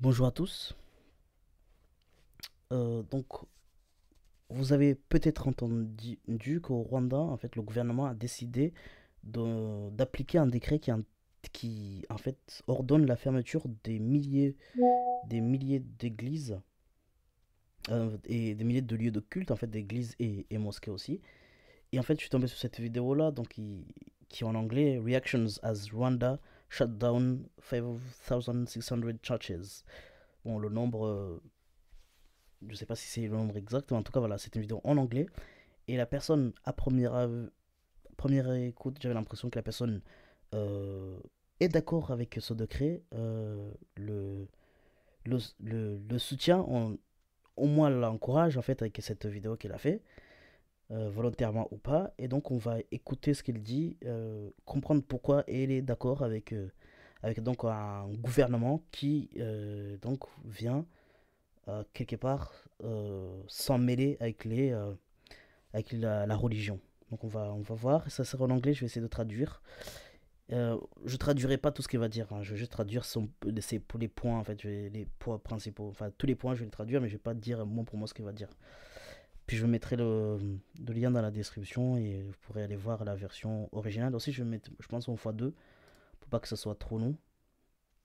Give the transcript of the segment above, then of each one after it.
Bonjour à tous. Donc, vous avez peut-être entendu qu'au Rwanda, en fait, le gouvernement a décidé d'appliquer un décret qui, en fait, ordonne la fermeture des milliers d'églises et des milliers de lieux de culte, en fait, d'églises et mosquées aussi. Et en fait, je suis tombé sur cette vidéo-là, donc qui est en anglais, Reactions as Rwanda shut down 5,600 churches. Bon, le nombre, je sais pas si c'est le nombre exact, mais en tout cas, voilà, c'est une vidéo en anglais. Et la personne, première écoute, j'avais l'impression que la personne euh, est d'accord avec ce décret, le soutient, au moins l'encourage en fait avec cette vidéo qu'il a fait, volontairement ou pas. Et donc, on va écouter ce qu'il dit, comprendre pourquoi il est d'accord avec donc un gouvernement qui donc vient quelque part s'en mêler avec la religion. Donc on va voir, ça sera en anglais, je vais essayer de traduire. Je traduirai pas tout ce qu'il va dire, hein. Je vais juste traduire pour les points, en fait, les points principaux. Enfin, tous les points, je vais les traduire, mais je vais pas dire mot pour mot ce qu'il va dire. Puis je mettrai le lien dans la description et vous pourrez aller voir la version originale. Aussi, je pense en x2 pour pas que ce soit trop long.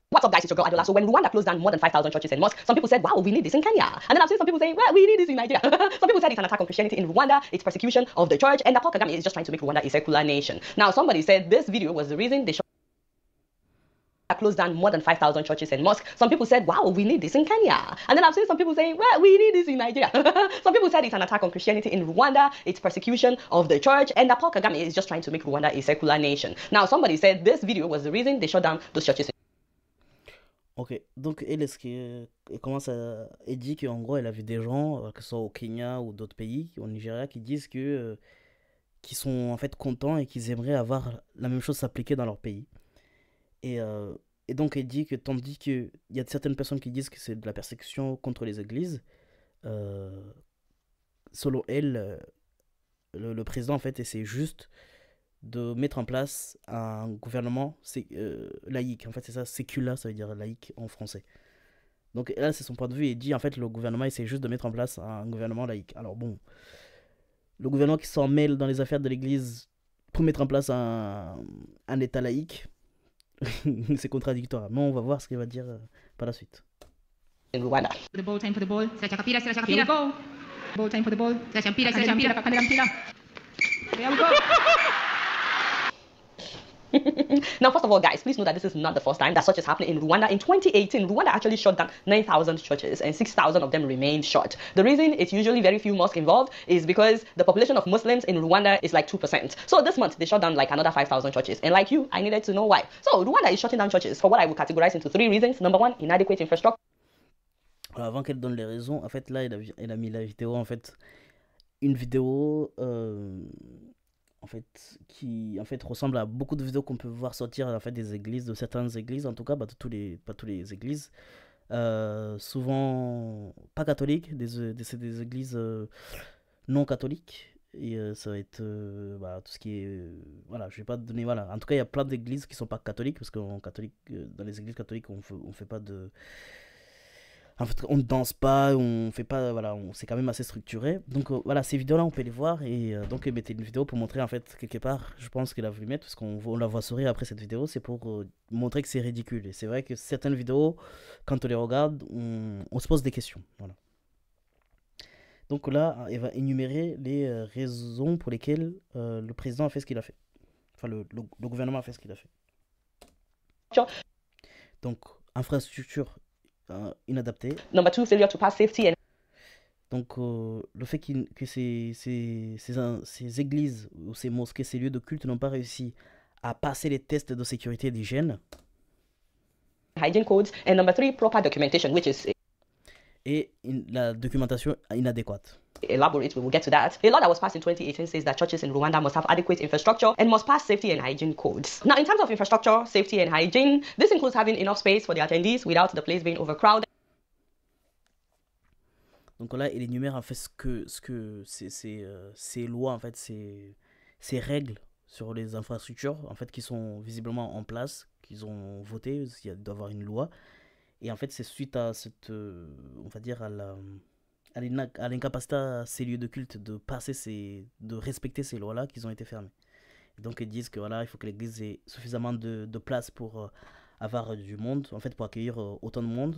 What's up, guys? It's your girl Adola. So when Rwanda closed down more than 5,000 churches and mosques, some people said, wow, we need this in Kenya. And then I've seen some people saying, well, we need this in Nigeria. Some people said it's an attack on Christianity in Rwanda, it's persecution of the church, and that Paul Kagame is just trying to make Rwanda a secular nation. Now, somebody said this video was the reason they closed down more than 5,000 churches and mosques. Some people said, wow, we need this in Kenya. And then I've seen some people saying, well, we need this in Nigeria. Some people said it's an attack on Christianity in Rwanda, it's persecution of the church, and that Paul Kagame is just trying to make Rwanda a secular nation. Now, somebody said this video was the reason they shut down those churches. Ok, donc elle commence elle dit qu'en gros elle a vu des gens, que ce soit au Kenya ou d'autres pays, au Nigeria, qui disent qu'ils sont en fait contents et qu'ils aimeraient avoir la même chose s'appliquer dans leur pays. Et, euh, et donc elle dit que tandis qu'il y a certaines personnes qui disent que c'est de la persécution contre les églises, euh, selon elle, le président en fait essaie juste de mettre en place un gouvernement laïque. En fait c'est ça, sécula, ça veut dire laïque en français. Donc là c'est son point de vue et dit en fait le gouvernement essaie juste de mettre en place un gouvernement laïque. Alors bon, le gouvernement qui s'en mêle dans les affaires de l'église pour mettre en place un état laïque, c'est contradictoire. Mais on va voir ce qu'il va dire par la suite. In Rwanda. The ball, time for the ball. Here we go. Ball, time for the ball. There we go. Now, first of all, guys, please know that this is not the first time that such is happening in Rwanda. In 2018, Rwanda actually shut down 9,000 churches and 6,000 of them remained shut. The reason it's usually very few mosques involved is because the population of Muslims in Rwanda is like 2%. So this month, they shut down like another 5,000 churches. And like you, I needed to know why. So Rwanda is shutting down churches for what I would categorize into three reasons. Number one, inadequate infrastructure. Alors avant qu'elle donne les raisons, en fait là elle a mis la vidéo en fait une vidéo en fait qui en fait ressemble à beaucoup de vidéos qu'on peut voir sortir en fait des églises, de certaines églises en tout cas, pas tous les églises, souvent pas catholiques, c'est des églises non catholiques. Et ça va être tout ce qui est voilà, je vais pas te donner, voilà, en tout cas il y a plein d'églises qui sont pas catholiques parce qu'en catholique, dans les églises catholiques on fait pas de, en fait, on ne danse pas, on fait pas, voilà, c'est quand même assez structuré. Donc voilà, ces vidéos-là, on peut les voir et donc elle mettait une vidéo pour montrer en fait quelque part, je pense qu'elle a voulu mettre parce qu'on la voit sourire après cette vidéo, c'est pour montrer que c'est ridicule. Et c'est vrai que certaines vidéos, quand on les regarde, on se pose des questions. Voilà. Donc là, elle va énumérer les raisons pour lesquelles le président a fait ce qu'il a fait. Enfin, le gouvernement a fait ce qu'il a fait. Donc, infrastructure inadaptée. Number two, failure to pass safety and Donc, le fait que ces églises ou ces mosquées, ces lieux de culte n'ont pas réussi à passer les tests de sécurité et d'hygiène. hygiene codes. And number three, proper documentation, which is Et la documentation inadéquate. elaborate, we will get to that. A law that was passed in 2018 says that churches in Rwanda must have adequate infrastructure and must pass safety and hygiene codes. Now, in terms of infrastructure, safety, and hygiene, this includes having enough space for the attendees without the place being overcrowded. Donc là, il énumère en fait ces lois, en fait, ces règles sur les infrastructures, en fait, qui sont visiblement en place, qu'ils ont voté, il doit y avoir une loi. Et en fait, c'est suite à cette, on va dire, à l'incapacité à ces lieux de culte de respecter ces lois-là qu'ils ont été fermés. Et donc ils disent que voilà, il faut que l'église ait suffisamment de place pour avoir du monde, en fait, pour accueillir autant de monde.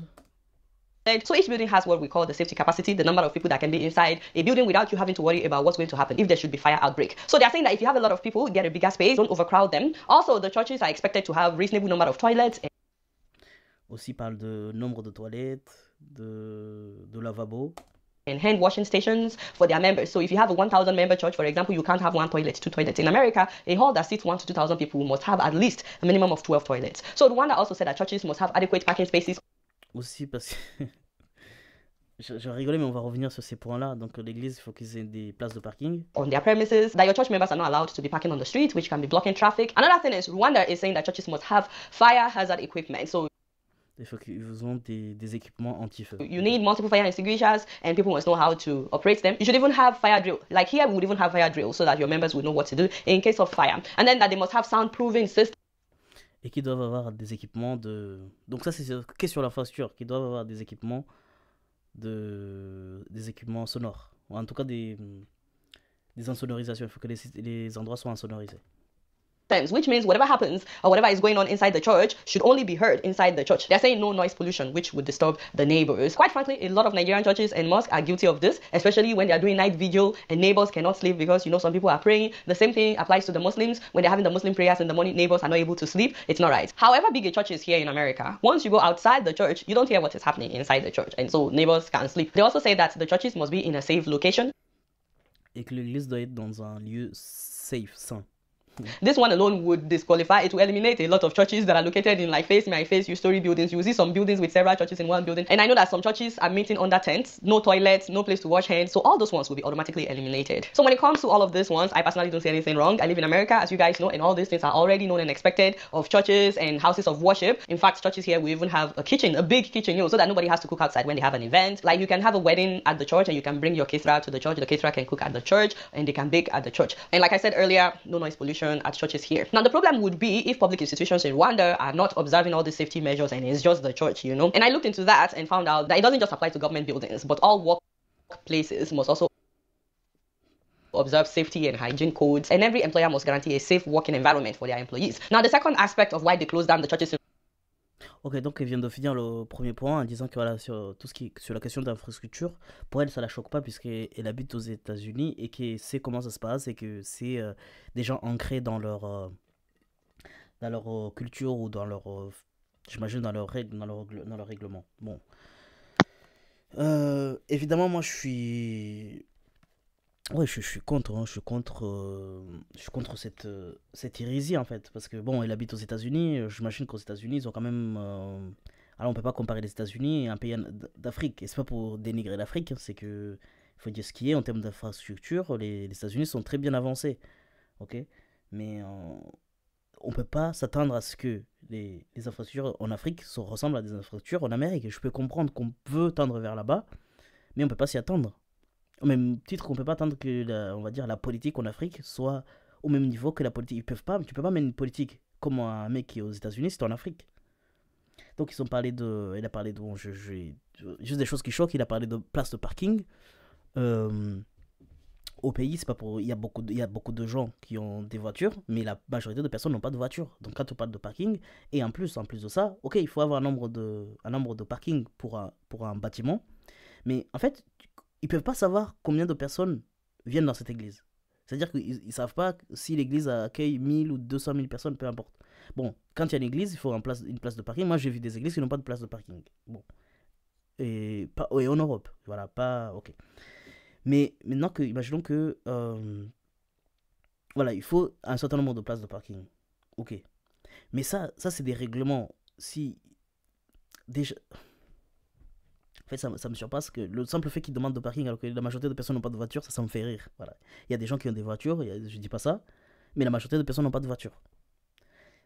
So each building has what we call the safety capacity, the number of people that can be inside a building without you having to worry about what's going to happen if there should be fire outbreak. So they're saying that if you have a lot of people, get a bigger space, don't overcrowd them. Also, the churches are expected to have reasonable number of toilets. Aussi parle de nombre de toilettes, de lavabos. And hand washing stations for their members. So if you have a 1,000 member church, for example, you can't have one toilet, two toilets. In America, a hall that seats 1,000 to 2,000 people must have at least a minimum of 12 toilets. So Rwanda also said that churches must have adequate parking spaces. Aussi parce que je rigolais, mais on va revenir sur ces points-là. Donc l'église, il faut qu'ils aient des places de parking. On their premises, that your church members are not allowed to be parking on the street, which can be blocking traffic. Another thing is Rwanda is saying that churches must have fire hazard equipment. So il faut qu'ils ont des équipements anti-feu. You need multiple fire extinguishers and people must know how to operate them. You should even have fire drill. Like here, we would even have fire drill so that your members would know what to do in case of fire. And then that they must have soundproofing systems. Et qui doivent avoir des équipements de... Donc ça, c'est que sur l'infrastructure, qui doivent avoir des équipements sonores. Ou en tout cas, des insonorisations. Il faut que les endroits soient insonorisés. Which means whatever happens or whatever is going on inside the church should only be heard inside the church. They're saying no noise pollution, which would disturb the neighbors. Quite frankly, a lot of Nigerian churches and mosques are guilty of this, especially when they're doing night vigil and neighbors cannot sleep because, you know, some people are praying. The same thing applies to the Muslims. When they're having the Muslim prayers in the morning, neighbors are not able to sleep. It's not right. However big a church is here in America, once you go outside the church, you don't hear what is happening inside the church. And so neighbors can't sleep. They also say that the churches must be in a safe location. Et que l'église doit être dans un lieu safe, sain. This one alone would disqualify. It will eliminate a lot of churches that are located in like face U-story buildings. You will see some buildings with several churches in one building. And I know that some churches are meeting under tents, no toilets, no place to wash hands. So all those ones will be automatically eliminated. So when it comes to all of these ones, I personally don't see anything wrong. I live in America, as you guys know, and all these things are already known and expected of churches and houses of worship. In fact, churches here, we even have a kitchen, a big kitchen, you know, so that nobody has to cook outside when they have an event. Like you can have a wedding at the church and you can bring your caterer to the church. The caterer can cook at the church and they can bake at the church. And like I said earlier, no noise pollution at churches here. Now, the problem would be if public institutions in Rwanda are not observing all these safety measures and it's just the church, you know. And I looked into that and found out that it doesn't just apply to government buildings, but all workplaces must also observe safety and hygiene codes, and every employer must guarantee a safe working environment for their employees. Now, the second aspect of why they closed down the churches. Ok, donc elle vient de finir le premier point en disant que voilà, sur la question d'infrastructure, pour elle ça la choque pas puisqu'elle habite aux États-Unis et qu'elle sait comment ça se passe et que c'est des gens ancrés dans leur culture ou dans leur j'imagine dans leurs règles, dans leur règlement. Bon, évidemment moi je suis contre, hein, je suis contre cette hérésie en fait, parce que bon, elle habite aux États-Unis, j'imagine qu'aux États-Unis, ils ont quand même. Alors on peut pas comparer les États-Unis et un pays d'Afrique, et c'est pas pour dénigrer l'Afrique, hein, c'est que il faut dire ce qui est en termes d'infrastructure, les États-Unis sont très bien avancés, ok, mais on peut pas s'attendre à ce que les infrastructures en Afrique ressemblent à des infrastructures en Amérique. Je peux comprendre qu'on veut tendre vers là-bas, mais on peut pas s'y attendre. Au même titre qu'on peut pas attendre que on va dire la politique en Afrique soit au même niveau que la politique. Tu peux pas mener une politique comme un mec qui est aux États-Unis, c'est en Afrique. Donc il a parlé de, bon, juste des choses qui choquent. Il a parlé de places de parking. Au pays, c'est pas pour, il y a beaucoup de gens qui ont des voitures, mais la majorité de personnes n'ont pas de voiture. Donc quand on parle de parking, et en plus de ça, ok, il faut avoir un nombre de parking pour un bâtiment, mais en fait ils peuvent pas savoir combien de personnes viennent dans cette église. C'est-à-dire qu'ils savent pas si l'église accueille 1000 ou 200 000 personnes, peu importe. Bon, quand il y a une église, il faut une place de parking. Moi, j'ai vu des églises qui n'ont pas de place de parking. Bon. Et en Europe. Voilà, pas... Ok. Mais maintenant, imaginons que... voilà, il faut un certain nombre de places de parking. Ok. Mais ça c'est des règlements. Si... Déjà... En fait, ça me surpasse que le simple fait qu'ils demandent de parking alors que la majorité de personnes n'ont pas de voiture, ça me fait rire. Voilà. Il y a des gens qui ont des voitures, je dis pas ça, mais la majorité de personnes n'ont pas de voiture.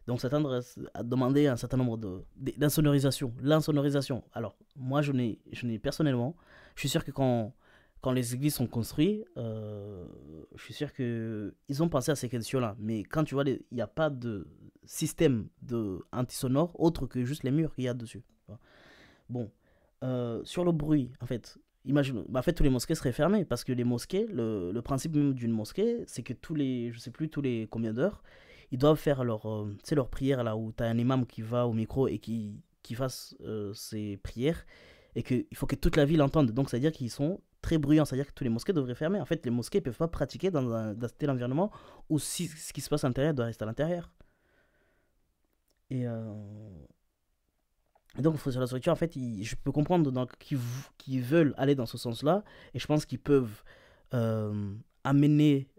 Donc s'attendre à demander un certain nombre d'insonorisation. L'insonorisation. Alors, moi, je n'ai personnellement, je suis sûr que quand les églises sont construites, je suis sûr qu'ils ont pensé à ces questions-là. Mais quand tu vois, il n'y a pas de système anti-sonore autre que juste les murs qu'il y a dessus. Bon, sur le bruit, en fait, imagine, bah, en fait, tous les mosquées seraient fermées parce que les mosquées, le principe même d'une mosquée, c'est que tous les, je sais plus, tous les combien d'heures, ils doivent faire leur, tu sais, leur prière là où tu as un imam qui va au micro et qui fasse ses prières et qu'il faut que toute la ville entende. Donc, ça veut dire qu'ils sont très bruyants, c'est-à-dire que tous les mosquées devraient fermer. En fait, les mosquées ne peuvent pas pratiquer dans tel environnement où si, ce qui se passe à l'intérieur doit rester à l'intérieur. Et, et donc, sur la structure, en fait, je peux comprendre donc, qu'ils veulent aller dans ce sens-là, et je pense qu'ils peuvent amener,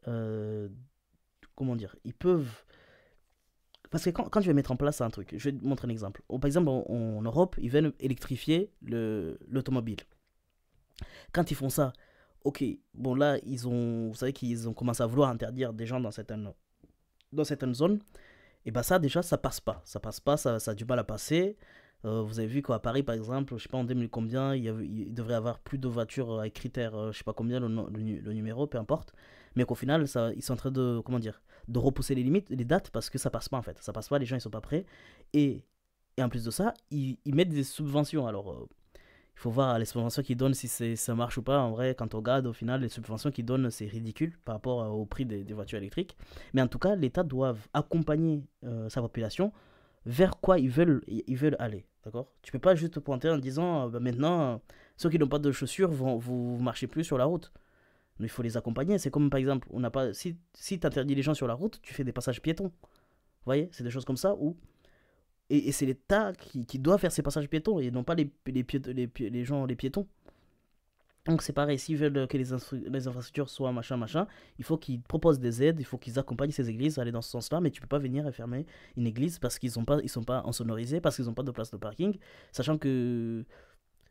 comment dire, ils peuvent, parce que quand je vais mettre en place un truc, je vais te montrer un exemple. Par exemple, en Europe, ils veulent électrifier l'automobile. Quand ils font ça, ok, bon là, vous savez qu'ils ont commencé à vouloir interdire des gens dans certaines zones, et bah ça déjà ça passe pas, ça a du mal à passer. Vous avez vu qu'à Paris par exemple, je sais pas en 2000 combien, il devrait y avoir plus de voitures avec critères, je sais pas combien le numéro, peu importe, mais qu'au final ils sont en train de, comment dire, de repousser les limites, les dates parce que ça passe pas en fait, ça passe pas, les gens ils sont pas prêts, et, et en plus de ça ils mettent des subventions. Alors il faut voir les subventions qu'ils donnent si ça marche ou pas. En vrai, quand on regarde, au final, les subventions qu'ils donnent, c'est ridicule par rapport au prix des voitures électriques. Mais en tout cas, l'État doit accompagner sa population vers quoi ils veulent aller. D'accord. Tu peux pas juste te pointer en disant bah, maintenant, ceux qui n'ont pas de chaussures vous marchez plus sur la route. Mais il faut les accompagner. C'est comme par exemple, on n'a pas, si tu interdis les gens sur la route, tu fais des passages piétons. Vous voyez, c'est des choses comme ça où et c'est l'État qui doit faire ces passages piétons et non pas les gens, les piétons. Donc c'est pareil, s'ils veulent que les infrastructures soient machin machin, il faut qu'ils proposent des aides, il faut qu'ils accompagnent ces églises à aller dans ce sens-là, mais tu peux pas venir et fermer une église parce ils sont pas insonorisés, parce qu'ils n'ont pas de place de parking, sachant que,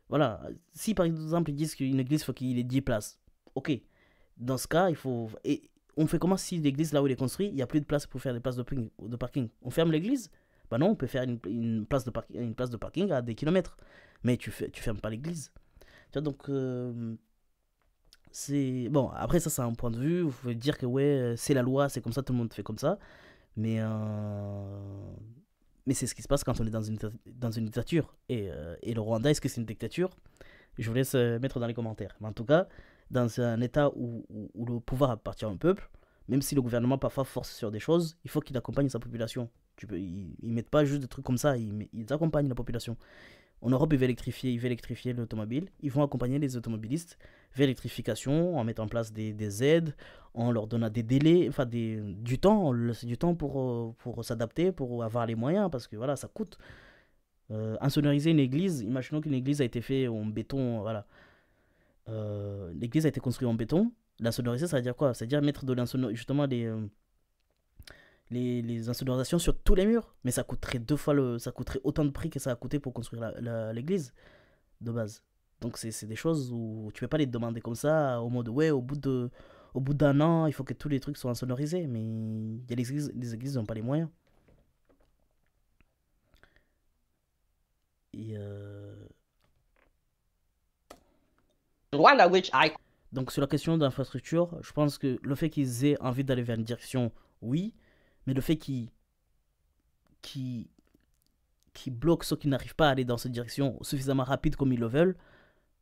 voilà, si par exemple ils disent qu'une église, il faut qu'il ait 10 places, ok, dans ce cas, il faut... Et on fait comment si l'église, là où il est construit, il n'y a plus de place pour faire des places de parking. On ferme l'église. Bah non, on peut faire une place de parking à des kilomètres. Mais tu fermes pas l'église. Tu vois, donc, c'est... Bon, après, ça, c'est un point de vue. Vous pouvez dire que, ouais, c'est la loi, c'est comme ça, tout le monde fait comme ça. Mais, mais c'est ce qui se passe quand on est dans une dictature. Et le Rwanda, est-ce que c'est une dictature? Je vous laisse mettre dans les commentaires. Mais en tout cas, dans un État où le pouvoir appartient au peuple, même si le gouvernement parfois force sur des choses, il faut qu'il accompagne sa population. Ils mettent pas juste des trucs comme ça, ils accompagnent la population. En Europe, ils veulent électrifier l'automobile. Ils vont accompagner les automobilistes vers l'électrification en mettant en place des aides, en leur donnant des délais, enfin du temps, on leur laisse du temps pour s'adapter, pour avoir les moyens, parce que voilà, ça coûte. Insonoriser une église, imaginons qu'une église a été faite en béton, voilà. L'église a été construite en béton. L'insonoriser, ça veut dire quoi? Ça veut dire mettre justement les insonorisations sur tous les murs. Mais ça coûterait ça coûterait autant de prix que ça a coûté pour construire l'église de base. Donc c'est des choses où tu peux pas les demander comme ça, au mode ouais, au bout d'un an, il faut que tous les trucs soient insonorisés. Mais il y a les églises n'ont pas les moyens. Et Rwanda, which I donc sur la question d'infrastructure, je pense que le fait qu'ils aient envie d'aller vers une direction, oui, mais le fait qu'ils bloquent ceux qui n'arrivent pas à aller dans cette direction suffisamment rapide comme ils le veulent,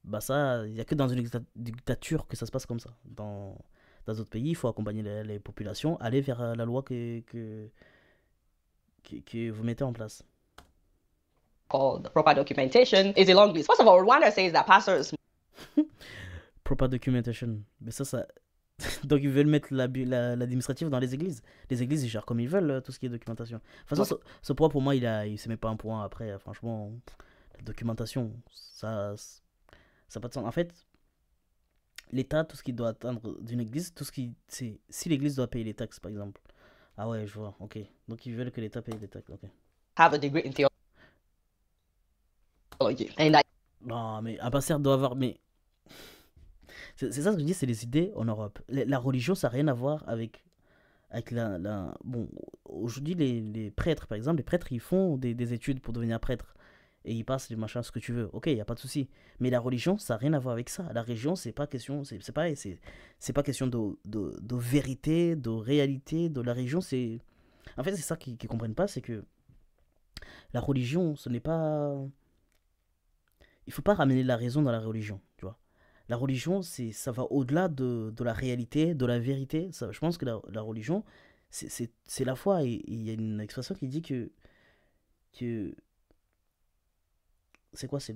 bah ça, il n'y a que dans une dictature que ça se passe comme ça. Dans d'autres pays, il faut accompagner les populations, aller vers la loi que vous mettez en place. called proper documentation is a long list. First of all, Rwanda says that pastors Proper documentation. Mais ça, donc ils veulent mettre l'administratif dans les églises. Les églises, ils gèrent comme ils veulent tout ce qui est documentation. De toute façon, ce point pour moi, il se met pas un point après. Franchement, la documentation, ça n'a pas de sens. En fait, l'État, tout ce qu'il doit attendre d'une église, c'est si l'église doit payer les taxes, par exemple. Ah ouais, je vois, ok. Donc ils veulent que l'État paye les taxes, ok. have a degree in theology, and I Non, mais un pasteur doit avoir. Mais c'est ça ce que je dis, c'est les idées en Europe. La religion, ça n'a rien à voir avec bon, aujourd'hui, les prêtres, par exemple, les prêtres, ils font des études pour devenir prêtre. Et ils passent les machins, ce que tu veux. Ok, il n'y a pas de souci. Mais la religion, ça n'a rien à voir avec ça. La religion, c'est pas question. C'est pareil, c'est pas question de vérité, de réalité. De la religion, c'est. En fait, c'est ça qu'ils comprennent pas, c'est que la religion, ce n'est pas. il faut pas ramener la raison dans la religion, tu vois. La religion, ça va au-delà de la réalité, de la vérité. Je pense que la religion, c'est la foi. Et il y a une expression qui dit que c'est quoi? C'est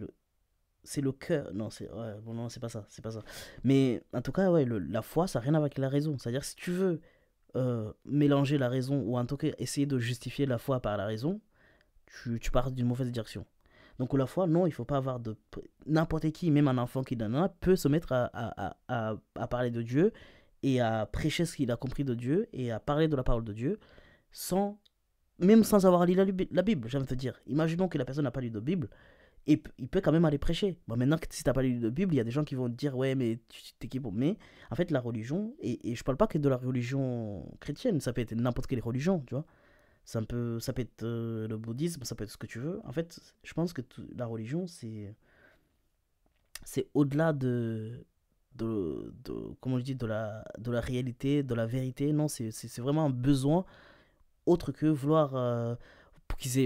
le cœur. Non, ouais, bon, non, c'est pas ça. C'est pas ça. Mais en tout cas, ouais, la foi, ça n'a rien à voir avec la raison. C'est-à-dire, si tu veux mélanger la raison, ou en tout cas essayer de justifier la foi par la raison, tu pars d'une mauvaise direction. Donc la foi, non, il faut pas avoir de... N'importe qui, même un enfant qui en a, peut se mettre à parler de Dieu et à prêcher ce qu'il a compris de Dieu et à parler de la parole de Dieu sans... Même sans avoir lu la Bible, j'ai envie de te dire. Imaginons que la personne n'a pas lu de Bible, et il peut quand même aller prêcher. Bon, maintenant, si tu n'as pas lu de Bible, il y a des gens qui vont te dire, ouais, mais tu t'es qui pour... Mais en fait, la religion, et je parle pas que de la religion chrétienne, ça peut être n'importe quelle religion, tu vois. Ça peut être le bouddhisme, ça peut être ce que tu veux. En fait, je pense que la religion, c'est au-delà comment je dis, de la réalité, de la vérité. Non, c'est vraiment un besoin autre que vouloir...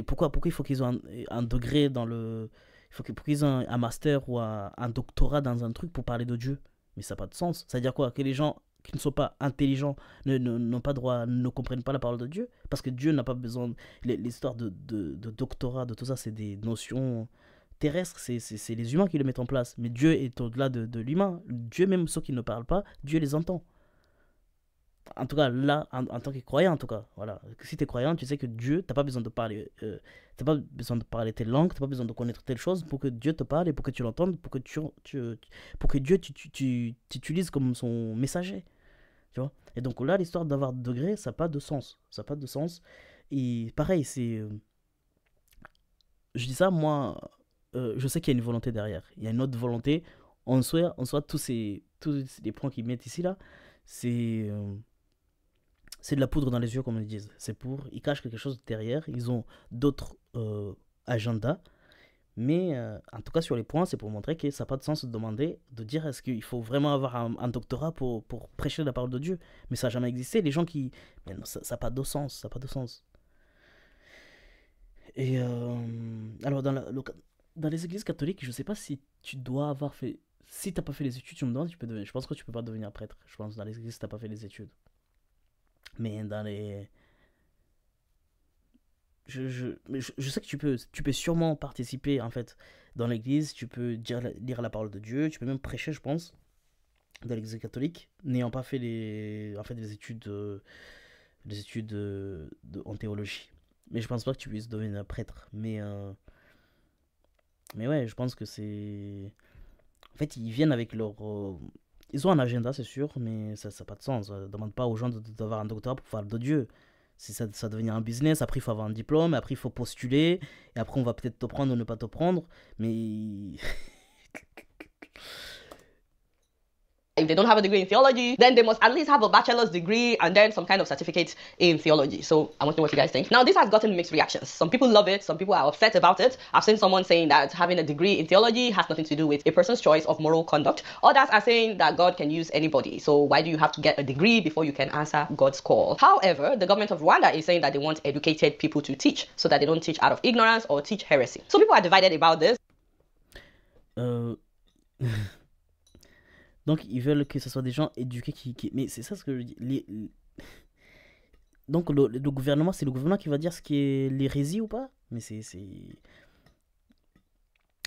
pourquoi il faut qu'ils aient un degré dans le... pour qu'ils aient un master ou un doctorat dans un truc pour parler de Dieu. Mais ça n'a pas de sens. C'est-à-dire quoi? Que les gens qui ne sont pas intelligents n'ont pas droit, ne comprennent pas la parole de Dieu, parce que Dieu n'a pas besoin. L'histoire de doctorat, de tout ça, c'est des notions terrestres, c'est les humains qui le mettent en place. Mais Dieu est au-delà de l'humain. Dieu, même ceux qui ne parlent pas, Dieu les entend. En tout cas, là, en tant que croyant, en tout cas, voilà. Si tu es croyant, tu sais que Dieu, t'as pas besoin de parler, t'as pas besoin de parler telle langue, t'as pas besoin de connaître telle chose pour que Dieu te parle et pour que tu l'entendes, pour que pour que Dieu t'utilise comme son messager, tu vois. Et donc là, l'histoire d'avoir de degré, ça n'a pas de sens, ça n'a pas de sens. Et pareil, je dis ça, moi, je sais qu'il y a une volonté derrière, il y a une autre volonté. En soi, tous les points qu'ils mettent ici là, c'est c'est de la poudre dans les yeux, comme ils disent. Ils cachent quelque chose derrière. Ils ont d'autres agendas. Mais en tout cas, sur les points, c'est pour montrer que ça n'a pas de sens de demander, de dire est-ce qu'il faut vraiment avoir un doctorat pour prêcher la parole de Dieu. Mais ça n'a jamais existé. Les gens qui... Mais non, ça n'a pas de sens. Ça n'a pas de sens. Et alors, dans les églises catholiques, je ne sais pas si tu dois avoir fait... Si tu n'as pas fait les études, tu me demandes, tu peux devenir... Je pense que tu ne peux pas devenir prêtre. Je pense dans les églises, si tu n'as pas fait les études. Mais dans les... je sais que tu peux sûrement participer en fait dans l'église, tu peux lire la parole de Dieu, tu peux même prêcher, je pense, dans l'église catholique, n'ayant pas fait en fait, des études en théologie. Mais je pense pas que tu puisses devenir un prêtre. Mais ouais, je pense que c'est... En fait, ils viennent avec leur... Ils ont un agenda, c'est sûr, mais ça n'a pas de sens. Ne demande pas aux gens d'avoir un doctorat pour parler de Dieu. Si ça devient un business, après il faut avoir un diplôme, après il faut postuler, et après on va peut-être te prendre ou ne pas te prendre, mais... If they don't have a degree in theology, then they must at least have a bachelor's degree and then some kind of certificate in theology. So I want to know what you guys think. Now, this has gotten mixed reactions. Some people love it. Some people are upset about it. I've seen someone saying that having a degree in theology has nothing to do with a person's choice of moral conduct. Others are saying that God can use anybody. So why do you have to get a degree before you can answer God's call? However, the government of Rwanda is saying that they want educated people to teach so that they don't teach out of ignorance or teach heresy. So people are divided about this. Donc, ils veulent que ce soit des gens éduqués Mais c'est ça ce que je dis. Donc, le gouvernement, c'est le gouvernement qui va dire ce qui est l'hérésie ou pas. Mais c'est...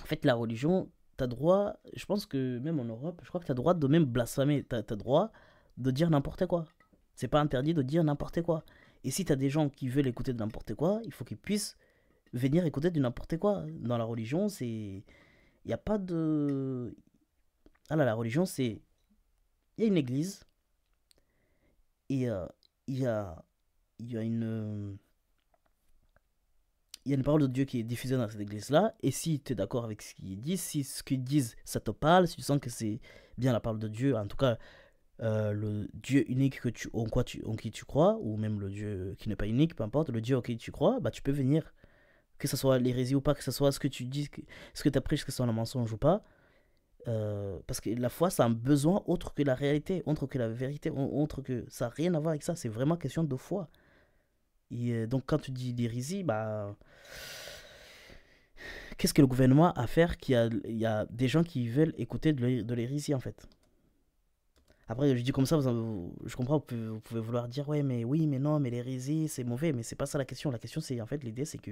En fait, la religion, t'as droit... Je pense que même en Europe, je crois que t'as droit de même blasphémer. T'as droit de dire n'importe quoi. C'est pas interdit de dire n'importe quoi. Et si t'as des gens qui veulent écouter de n'importe quoi, il faut qu'ils puissent venir écouter de n'importe quoi. Dans la religion, c'est... Il n'y a pas de... Ah là, la religion, c'est... Il y a une église, et il y a une... Il y a une parole de Dieu qui est diffusée dans cette église-là, et si tu es d'accord avec ce qu'ils disent, si ce qu'ils disent, ça te parle, si tu sens que c'est bien la parole de Dieu, en tout cas, le Dieu unique en qui tu crois, ou même le Dieu qui n'est pas unique, peu importe, le Dieu en qui tu crois, bah tu peux venir. Que ce soit l'hérésie ou pas, que ce soit ce que tu dis, ce que tu prêches, que ce soit un mensonge ou pas. Parce que la foi, c'est un besoin autre que la réalité, autre que la vérité, autre que... Ça n'a rien à voir avec ça, c'est vraiment question de foi. Et donc quand tu dis l'hérésie, bah... qu'est-ce que le gouvernement a à faire il y a des gens qui veulent écouter de l'hérésie en fait. Après, je dis comme ça, je comprends, vous pouvez vouloir dire, ouais, mais oui, mais non, mais l'hérésie, c'est mauvais, mais c'est pas ça la question. La question, c'est, en fait, l'idée, c'est que,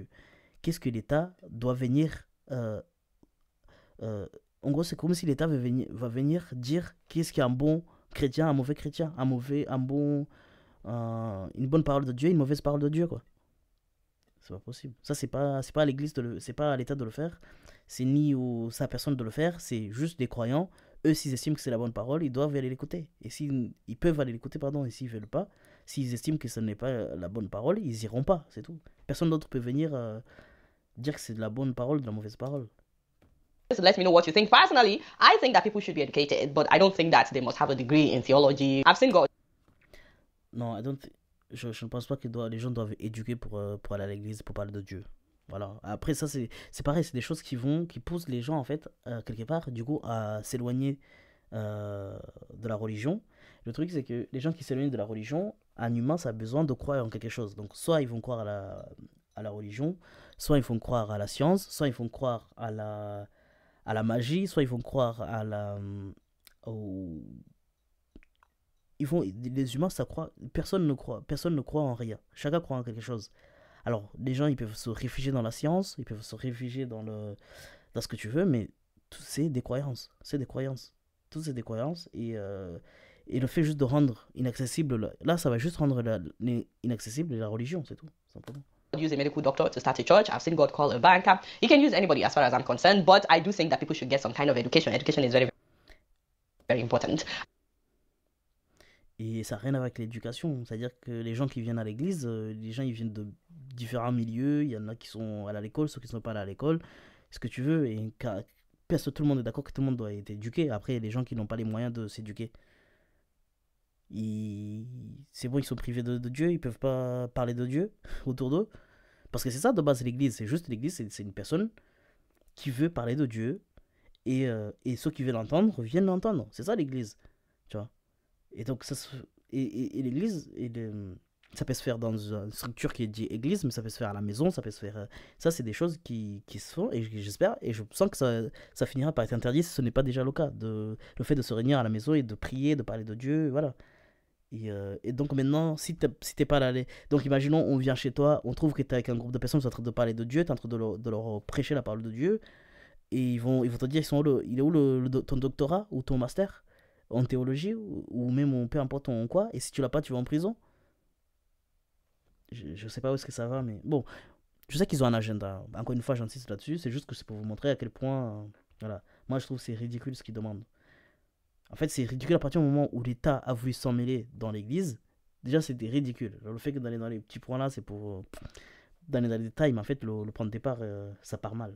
qu'est-ce que l'État doit venir, euh, en gros, c'est comme si l'État va venir dire qu'est-ce qu'est un bon chrétien, un mauvais chrétien, une bonne parole de Dieu, une mauvaise parole de Dieu, quoi. C'est pas possible. Ça, c'est pas à l'église c'est pas à l'État de le faire. C'est ni sa personne de le faire. C'est juste des croyants. Eux, s'ils estiment que c'est la bonne parole, ils doivent aller l'écouter. Et ils peuvent aller l'écouter, pardon. Et s'ils veulent pas, s'ils estiment que ce n'est pas la bonne parole, ils iront pas. C'est tout. Personne d'autre peut venir dire que c'est de la bonne parole, de la mauvaise parole. Let me know what you think. Personally, I think that people should be educated, but I don't think that they must have a degree in theology. I've seen God. Non, je ne pense pas que les gens doivent éduquer pour aller à l'église, pour parler de Dieu. Voilà. Après, ça, c'est pareil, c'est des choses qui poussent les gens, en fait, quelque part, du coup, à s'éloigner de la religion. Le truc, c'est que les gens qui s'éloignent de la religion, un humain, ça a besoin de croire en quelque chose. Donc, soit ils vont croire à la religion, soit ils vont croire à la science, soit ils vont croire à la magie, soit ils vont croire les humains, ça croit, personne ne croit en rien. Chacun croit en quelque chose. Alors, les gens, ils peuvent se réfugier dans la science, ils peuvent se réfugier dans ce que tu veux, mais c'est des croyances. C'est des croyances. Tout c'est des croyances. Et le fait juste de rendre inaccessible, là, ça va juste rendre inaccessible la religion, c'est tout, simplement. Use a medical doctor to start a church. I've seen God call a banker. He can use anybody as far as I'm concerned, but I do think that people should get some kind of education. Education is very, very important. Et ça n'a rien à voir avec l'éducation. C'est-à-dire que les gens qui viennent à l'église, les gens ils viennent de différents milieux. Il y en a qui sont allés à l'école, ceux qui ne sont pas allés à l'école. Ce que tu veux. Et tout le monde est d'accord que tout le monde doit être éduqué. Après, il y a des gens qui n'ont pas les moyens de s'éduquer. C'est bon, ils sont privés de Dieu. Ils ne peuvent pas parler de Dieu autour d'eux. Parce que c'est ça de base l'église. C'est juste l'église, c'est une personne qui veut parler de Dieu. Et ceux qui veulent l'entendre viennent l'entendre. C'est ça l'église. Tu vois. Et donc, l'église, ça peut se faire dans une structure qui est dit église, mais ça peut se faire à la maison, ça peut se faire. Ça, c'est des choses qui se font, et j'espère, et je sens que ça finira par être interdit si ce n'est pas déjà le cas. Le fait de se réunir à la maison et de prier, de parler de Dieu, voilà. Et donc maintenant, si t'es pas allé. Donc imaginons, on vient chez toi, on trouve que t'es avec un groupe de personnes, tu es en train de parler de Dieu, tu es en train de leur prêcher la parole de Dieu, et ils vont te dire, il est où ton doctorat ou ton master en théologie, ou même peu importe en quoi, et si tu l'as pas, tu vas en prison. Je sais pas où est-ce que ça va, mais bon, je sais qu'ils ont un agenda. Encore une fois, j'insiste là-dessus, c'est juste que c'est pour vous montrer à quel point, voilà, moi je trouve que c'est ridicule ce qu'ils demandent. En fait, c'est ridicule à partir du moment où l'État a voulu s'en mêler dans l'église. Déjà, c'était ridicule. Le fait que d'aller dans les petits points là, c'est pour d'aller dans les détails, mais en fait, le point de départ, ça part mal.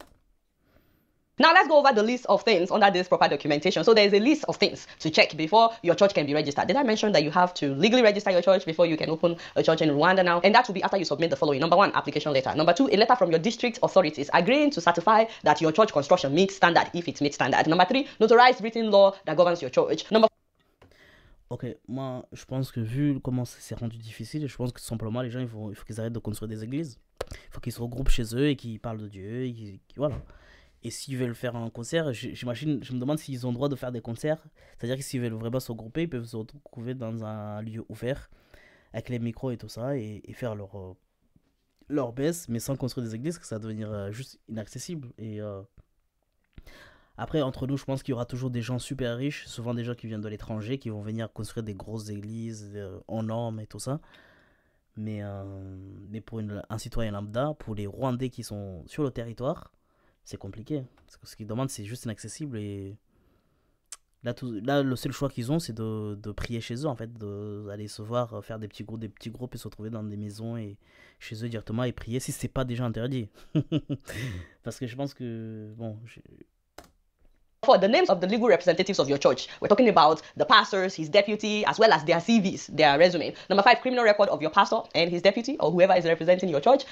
Now let's go over the list of things under this proper documentation. So there's a list of things to check before your church can be registered. Did I mention that you have to legally register your church before you can open a church in Rwanda now? And that will be after you submit the following. Number 1, application letter. Number 2, a letter from your district authorities agreeing to certify that your church construction meets standard if it meets standard. Number 3, notarized written law that governs your church. Number Ok, moi je pense que vu comment c'est rendu difficile, je pense que tout simplement les gens il faut qu'ils arrêtent de construire des églises. Il faut qu'ils se regroupent chez eux et qu'ils parlent de Dieu et voilà. Et s'ils veulent faire un concert, je me demande s'ils ont le droit de faire des concerts. C'est-à-dire que s'ils veulent vraiment se regrouper, ils peuvent se retrouver dans un lieu ouvert, avec les micros et tout ça, et faire leur baisse, mais sans construire des églises, que ça va devenir juste inaccessible. Et après, entre nous, je pense qu'il y aura toujours des gens super riches, souvent des gens qui viennent de l'étranger, qui vont venir construire des grosses églises en normes et tout ça. Mais pour un citoyen lambda, pour les Rwandais qui sont sur le territoire, c'est compliqué. Parce que ce qu'ils demandent, c'est juste inaccessible. Et là, le seul choix qu'ils ont, c'est de prier chez eux, en fait. D'aller se voir, faire des petits groupes et se retrouver dans des maisons et chez eux directement et prier, si c'est pas déjà interdit. Parce que je pense que, bon... For the names of the legal representatives of your church, we're talking about the pastors, his deputy, as well as their CVs, their resume. Number 5, criminal record of your pastor and his deputy or whoever is representing your church.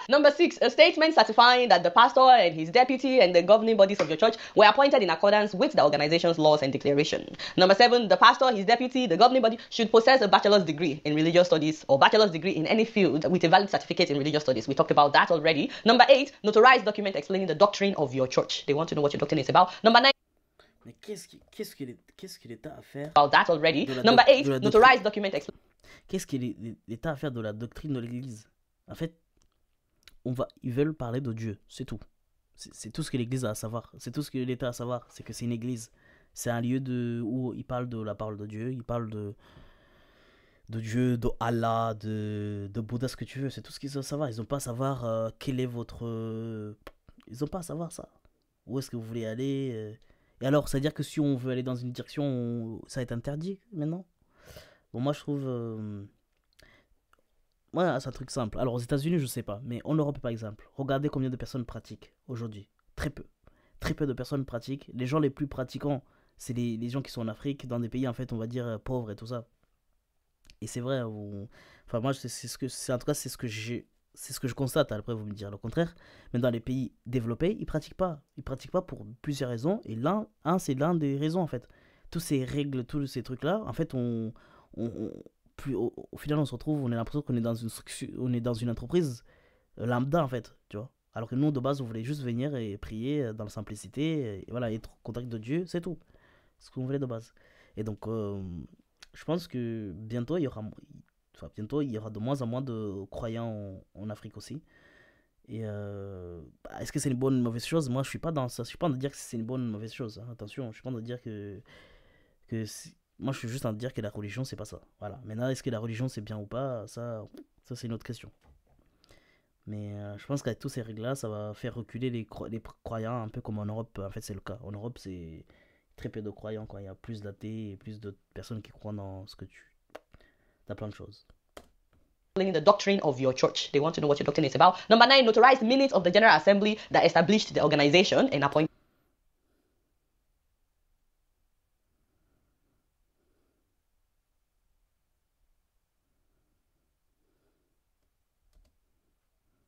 Number 6, a statement certifying that the pastor and his deputy and the governing bodies of your church were appointed in accordance with the organization's laws and declaration. Number 7, the pastor, his deputy, the governing body should possess a bachelor's degree in religious studies or bachelor's degree in any field with a valid certificate in religious studies. We talked about that already. Number 8, notarized document explaining the doctrine of your church. They want to know what your doctrine is about. Number 9, Mais qu'est-ce que l'État a à faire about that already. de la Number doc- 8, de la notarized document explaining Qu'est-ce que l'État a à faire de la doctrine de l'Église? En fait, ils veulent parler de Dieu, c'est tout. C'est tout ce que l'Église a à savoir. C'est tout ce que l'État a à savoir. C'est que c'est une Église. C'est un lieu où ils parlent de la parole de Dieu. Ils parlent de Dieu, de Allah, de Bouddha, ce que tu veux. C'est tout ce qu'ils ont à savoir. Ils n'ont pas à savoir quel est votre... Ils n'ont pas à savoir ça. Où est-ce que vous voulez aller Et alors, ça veut dire que si on veut aller dans une direction, ça va être interdit maintenant? Bon, moi, je trouve... Ouais, c'est un truc simple. Alors, aux États-Unis, je sais pas. Mais en Europe, par exemple, regardez combien de personnes pratiquent aujourd'hui. Très peu. Très peu de personnes pratiquent. Les gens les plus pratiquants, c'est les gens qui sont en Afrique, dans des pays, en fait, on va dire, pauvres et tout ça. Et c'est vrai. Enfin, moi, en tout cas, c'est ce que je constate. Après, vous me direz le contraire. Mais dans les pays développés, ils pratiquent pas. Ils pratiquent pas pour plusieurs raisons. Et c'est l'un des raisons, en fait. Tous ces règles, tous ces trucs-là, en fait, au final, on se retrouve, on a l'impression qu'on est dans une entreprise lambda, en fait, tu vois. Alors que nous, de base, on voulait juste venir et prier dans la simplicité, et voilà, être au contact de Dieu, c'est tout. C'est ce qu'on voulait de base. Et donc, je pense que bientôt, il y aura de moins en moins de croyants en Afrique aussi. Et est-ce que c'est une bonne ou une mauvaise chose? Moi, je suis pas dans ça. Je suis pas en train de dire que c'est une bonne ou une mauvaise chose, hein. Attention, je suis pas en train de dire moi, je suis juste en train de dire que la religion, c'est pas ça. Voilà. Maintenant, est-ce que la religion, c'est bien ou pas? Ça c'est une autre question. Mais je pense qu'avec toutes ces règles-là, ça va faire reculer les croyants, un peu comme en Europe. En fait, c'est le cas. En Europe, c'est très peu de croyants, quoi. Il y a plus d'athées et plus de personnes qui croient dans dans plein de choses. the doctrine of your church. They want to know what your doctrine is about. Number 9, notarized minutes of the General Assembly that established the organization and appointed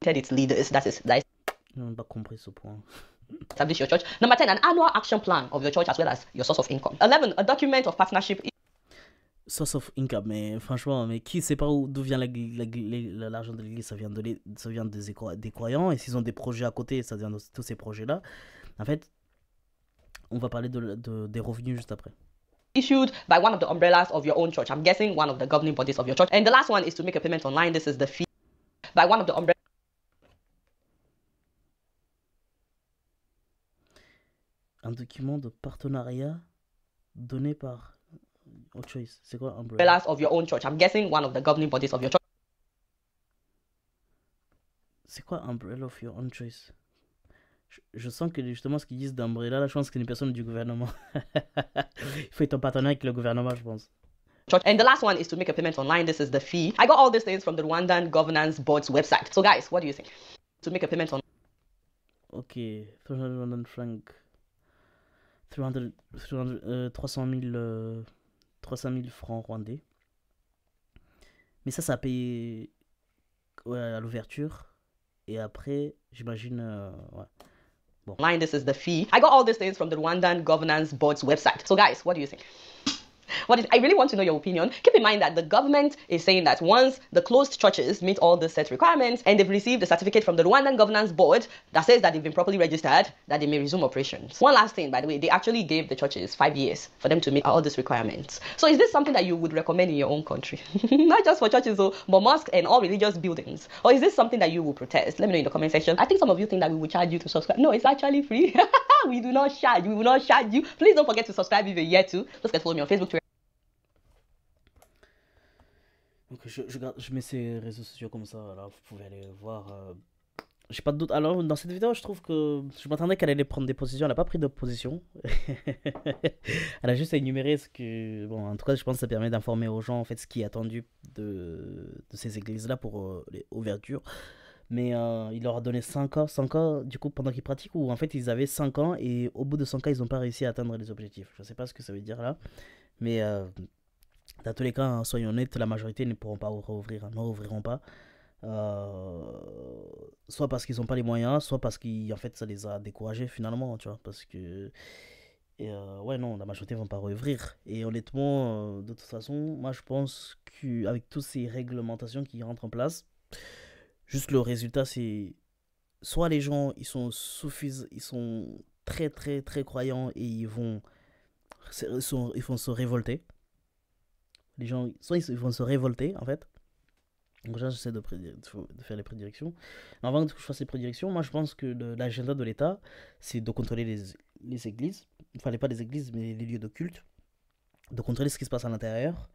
its leaders. That is Je n'ai pas compris ce point. establish your church. Number 10, an annual action plan of your church as well as your source of income. 11, a document of partnership. Source of income, mais franchement, mais qui sait pas d'où vient l'argent de l'église? Ça vient des croyants, et s'ils ont des projets à côté, ça vient de tous ces projets-là. En fait, on va parler des revenus juste après. Issued by one of the umbrellas of your own church. I'm guessing one of the governing bodies of your church. And the last one is to make a payment online. This is the fee by one of the umbrellas. Un document de partenariat donné par Choice. C'est quoi umbrella? Of your own church. I'm guessing one of the governing bodies of your church. C'est quoi umbrella of your own choice? Je sens que justement ce qu'ils disent d'umbrella, là, je pense que c'est une personne du gouvernement. Il faut être en partenariat avec le gouvernement, je pense. And the last one is to make a payment online. This is the fee. I got all these things from the Rwandan Governance Board's website. So guys, what do you think? To make a payment online. Ok, 300 Rwandan francs. 300 000 francs rwandais. Mais ça a payé à l'ouverture. Et après, j'imagine... ouais. Bon. Online, this is the fee. I got all these things from the Rwandan Governance Board's website. So guys, what do you think? I really want to know your opinion. Keep in mind that the government is saying that once the closed churches meet all the set requirements and they've received a certificate from the Rwandan Governance Board that says that they've been properly registered, that they may resume operations. One last thing, by the way, they actually gave the churches 5 years for them to meet all these requirements. So is this something that you would recommend in your own country? Not just for churches, though, but mosques and all religious buildings. Or is this something that you will protest? Let me know in the comment section. I think some of you think that we will charge you to subscribe. No, it's actually free. We do not charge. We will not charge you. Please don't forget to subscribe if you're yet to. Just get follow me on Facebook, Twitter. Donc je mets ces réseaux sociaux comme ça, là, vous pouvez aller voir. J'ai pas de doute. Alors, dans cette vidéo, je trouve que je m'attendais qu'elle allait prendre des positions. Elle n'a pas pris de position. Elle a juste énuméré ce que. Bon, en tout cas, je pense que ça permet d'informer aux gens en fait ce qui est attendu de ces églises-là pour les ouvertures. Mais il leur a donné 5 ans, du coup, pendant qu'ils pratiquent, ou en fait ils avaient 5 ans et au bout de 5 ans, ils n'ont pas réussi à atteindre les objectifs. Je ne sais pas ce que ça veut dire là. Mais dans tous les cas, soyons honnêtes, la majorité ne pourront pas rouvrir, ne rouvriront pas. Soit parce qu'ils n'ont pas les moyens, soit parce qu'en fait ça les a découragés finalement, tu vois, parce que ouais, non, la majorité vont pas rouvrir. Et honnêtement, de toute façon, moi je pense qu'avec toutes ces réglementations qui rentrent en place, juste le résultat c'est soit les gens ils sont très très très croyants et ils vont se révolter. Les gens, soit ils vont se révolter en fait. Donc là, j'essaie de faire les prédictions. Avant que je fasse les prédictions, moi je pense que l'agenda de l'État, c'est de contrôler les églises. Enfin, pas les églises, mais les lieux de culte. De contrôler ce qui se passe à l'intérieur.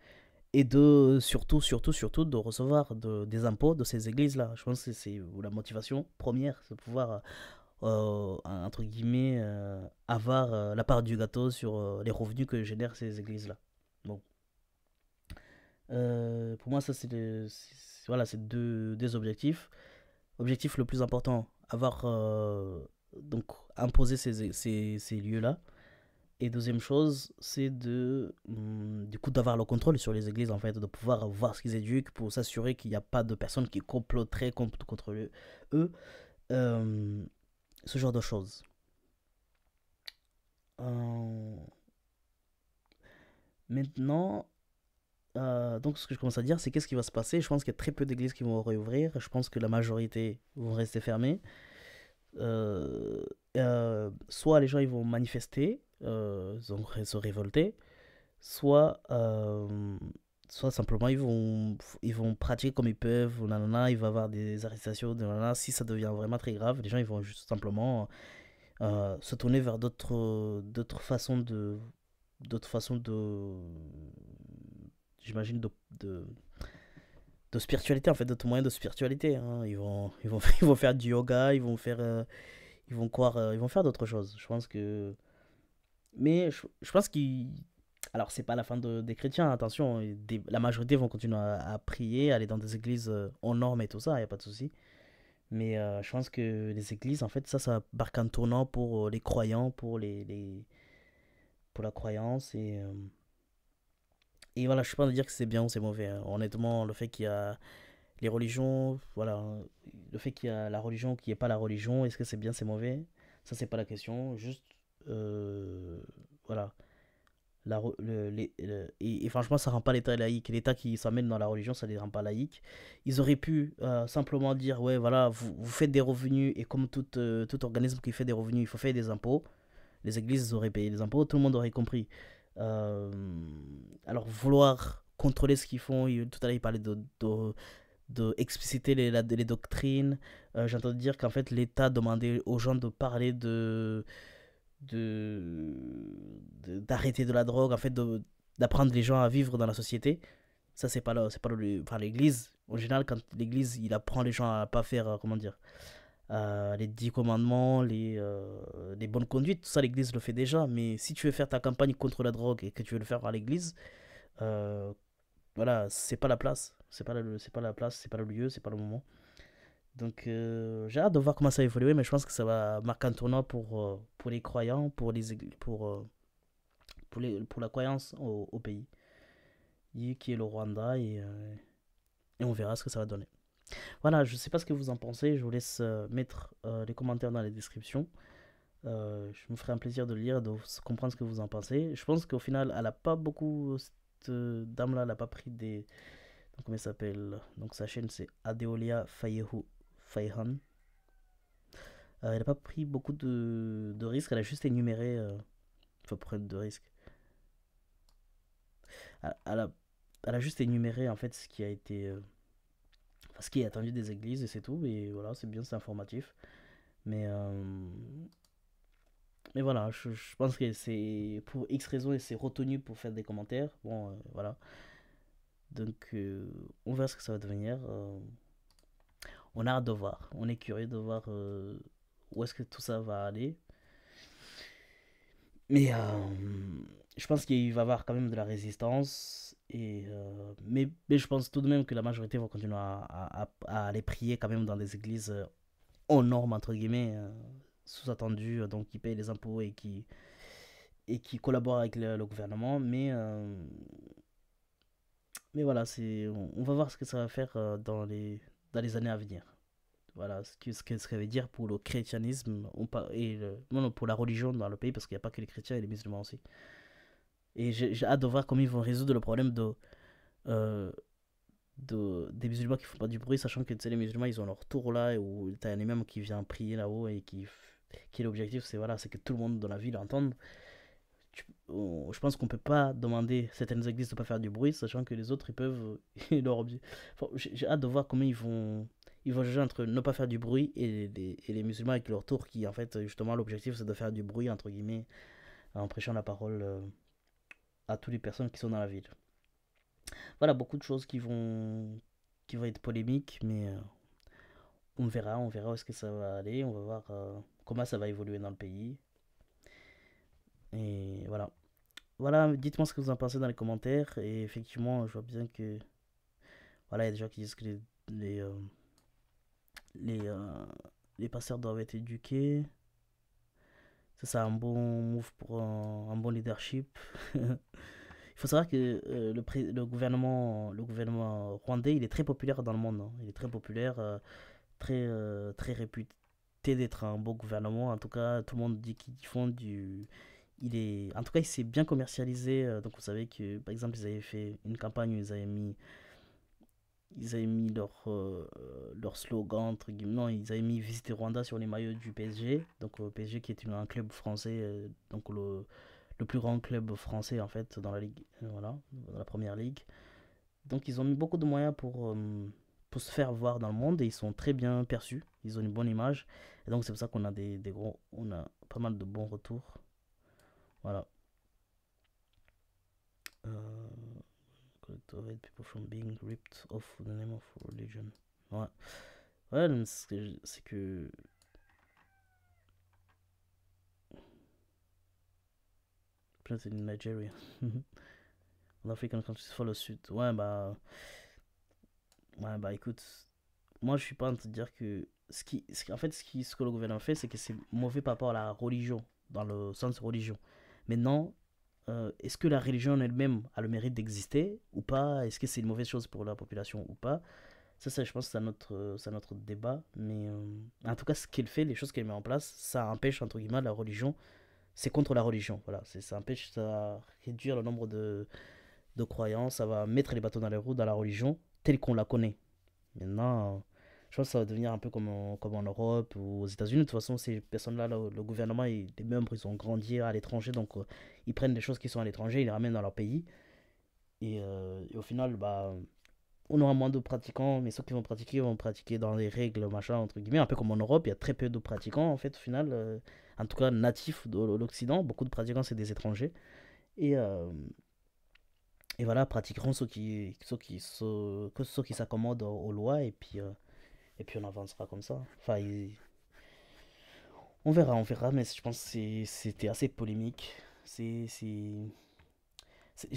Et de surtout, de recevoir des impôts de ces églises-là. Je pense que c'est la motivation première, c'est de pouvoir, entre guillemets, avoir la part du gâteau sur les revenus que génèrent ces églises-là. Bon. Pour moi, ça, voilà, c'est des objectifs. Objectif le plus important, avoir donc imposer ces lieux-là. Et deuxième chose, c'est du coup d'avoir le contrôle sur les églises en fait, de pouvoir voir ce qu'ils éduquent pour s'assurer qu'il n'y a pas de personnes qui comploteraient contre eux. Euh, Ce genre de choses. Euh, Maintenant, donc ce que je commence à dire, c'est qu'est-ce qui va se passer. Je pense qu'il y a très peu d'églises qui vont réouvrir. Je pense que la majorité vont rester fermées. Euh, Soit les gens ils vont manifester, donc se révolter, soit, soit simplement ils vont pratiquer comme ils peuvent, nanana, il va y avoir des arrestations, nanana. Si ça devient vraiment très grave, les gens ils vont juste simplement se tourner vers d'autres façons j'imagine, de spiritualité, en fait, d'autres moyens de spiritualité. Hein. Ils vont faire du yoga, ils vont faire d'autres choses. Je pense que. Mais je pense qu'ils. Alors, c'est pas la fin des chrétiens, attention. La majorité vont continuer à prier, aller dans des églises aux normes et tout ça, il n'y a pas de souci. Mais je pense que les églises, en fait, ça marque un tournant pour les croyants, pour la croyance. Et voilà, je suis pas en train de dire que c'est bien ou c'est mauvais. Hein. Honnêtement, le fait qu'il y a les religions, voilà, le fait qu'il y a la religion, qu'il n'y ait pas la religion, est-ce que c'est bien, c'est mauvais? Ça, c'est pas la question. Juste, voilà. Et franchement, ça rend pas l'État laïque. L'État qui s'amène dans la religion, ça les rend pas laïques. Ils auraient pu simplement dire, ouais, voilà, vous faites des revenus, et comme tout organisme qui fait des revenus, il faut faire des impôts. Les églises auraient payé des impôts, tout le monde aurait compris. Euh, alors, vouloir contrôler ce qu'ils font, tout à l'heure, il parlait de expliciter les doctrines. J'entends dire qu'en fait, l'État demandait aux gens de parler de, d'arrêter de la drogue, en fait, d'apprendre les gens à vivre dans la société. Ça, c'est pas enfin, l'église. En général, quand l'église, il apprend les gens à pas faire, comment dire, les 10 commandements, les bonnes conduites, tout ça, l'église le fait déjà. Mais si tu veux faire ta campagne contre la drogue et que tu veux le faire à l'église, euh, voilà, c'est pas la place. C'est pas la place, c'est pas le lieu, c'est pas le moment. Donc, j'ai hâte de voir comment ça va évoluer, mais je pense que ça va marquer un tournant pour les croyants, pour la croyance au pays, qui est le Rwanda, et on verra ce que ça va donner. Voilà, je sais pas ce que vous en pensez, je vous laisse mettre les commentaires dans les descriptions. Je me ferai un plaisir de lire, de comprendre ce que vous en pensez. Je pense qu'au final, elle a pas beaucoup, cette dame-là, elle a pas pris des. Donc, comment elle s'appelle? Donc, sa chaîne, c'est Adeolia Faihan. Elle n'a pas pris beaucoup de risques, elle a juste énuméré. Enfin, prendre de risques. Elle, elle a, Elle a juste énuméré en fait ce qui a été. Enfin, ce qui est attendu des églises et c'est tout. Et voilà, c'est bien, c'est informatif. Mais, mais voilà, je pense que c'est pour X raisons et c'est retenu pour faire des commentaires. Bon, voilà. Donc, on verra ce que ça va devenir. On a hâte de voir. On est curieux de voir où est-ce que tout ça va aller. Mais je pense qu'il va y avoir quand même de la résistance. Mais je pense tout de même que la majorité va continuer à aller prier quand même dans des églises aux normes, entre guillemets, sous-attendues, donc qui payent les impôts et qui collaborent avec le gouvernement. Mais voilà, on va voir ce que ça va faire dans les années à venir. Voilà ce que veut dire pour le chrétianisme et non, pour la religion dans le pays, parce qu'il n'y a pas que les chrétiens et les musulmans aussi. Et j'ai hâte de voir comment ils vont résoudre le problème euh, des musulmans qui font pas du bruit, sachant que les musulmans ils ont leur tour là, où t'as un imam qui vient prier là-haut et qui l'objectif c'est voilà, c'est que tout le monde dans la ville entende. Je pense qu'on peut pas demander certaines églises de pas faire du bruit, sachant que les autres ils peuvent. Enfin, j'ai hâte de voir comment ils vont juger entre ne pas faire du bruit et les musulmans avec leur tour qui en fait justement l'objectif c'est de faire du bruit entre guillemets en prêchant la parole à toutes les personnes qui sont dans la ville. Voilà, beaucoup de choses qui vont être polémiques, mais on verra où est-ce que ça va aller, on va voir comment ça va évoluer dans le pays. Et voilà. Voilà, dites-moi ce que vous en pensez dans les commentaires. Et effectivement, je vois bien que voilà, il y a des gens qui disent que les, euh, les, euh, les pasteurs doivent être éduqués. Ça, c'est un bon move pour un bon leadership. Il faut savoir que le gouvernement rwandais, il est très populaire dans le monde, hein. Il est très populaire, très réputé d'être un bon gouvernement. En tout cas, tout le monde dit qu'ils font du. En tout cas, il s'est bien commercialisé. Donc, vous savez que, par exemple, ils avaient fait une campagne où ils avaient mis leur slogan, entre guillemets. Non, ils avaient mis Visiter Rwanda sur les maillots du PSG. Donc, PSG qui est un club français, donc le plus grand club français en fait dans la ligue, voilà, dans la première ligue. Donc ils ont mis beaucoup de moyens pour se faire voir dans le monde et ils sont très bien perçus. Ils ont une bonne image. Et donc c'est pour ça qu'on a on a pas mal de bons retours. Voilà. To avoid people from being ripped off for the name of religion. Ouais. Ouais, c'est que. Peut-être in Nigeria. En African countries for le sud. Ouais, bah écoute, moi je suis pas en train de dire que en fait ce que le gouvernement fait c'est que c'est mauvais par rapport à la religion dans le sens religion. Maintenant, est-ce que la religion en elle-même a le mérite d'exister ou pas? Est-ce que c'est une mauvaise chose pour la population ou pas? Ça je pense que c'est un autre débat, mais en tout cas ce qu'elle fait, les choses qu'elle met en place, ça empêche entre guillemets la religion, c'est contre la religion, voilà, ça empêche, ça va réduire le nombre de croyances, ça va mettre les bâtons dans les roues dans la religion telle qu'on la connaît. Maintenant, je pense que ça va devenir un peu comme en Europe ou aux États-Unis. De toute façon, ces personnes-là, le gouvernement, les membres, ils ont grandi à l'étranger, donc ils prennent des choses qui sont à l'étranger, ils les ramènent dans leur pays. Et au final, bah, on aura moins de pratiquants, mais ceux qui vont pratiquer dans les règles, machin, entre guillemets, un peu comme en Europe. Il y a très peu de pratiquants, en fait, au final, en tout cas natifs de l'Occident. Beaucoup de pratiquants, c'est des étrangers. Et, euh, et voilà, pratiqueront ceux qui s'accommodent aux lois, et puis on avancera comme ça. Enfin, on verra, mais je pense que c'était assez polémique. J'ai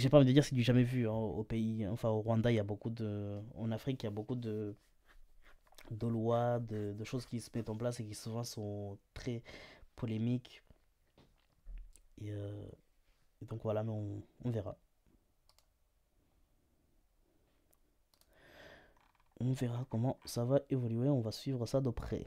pas envie de dire c'est du jamais vu hein, au pays. Enfin, au Rwanda, il y a beaucoup de. En Afrique, il y a beaucoup de lois, de choses qui se mettent en place et qui souvent sont très polémiques. Et, euh, et donc voilà, mais on verra. On verra comment ça va évoluer, on va suivre ça de près.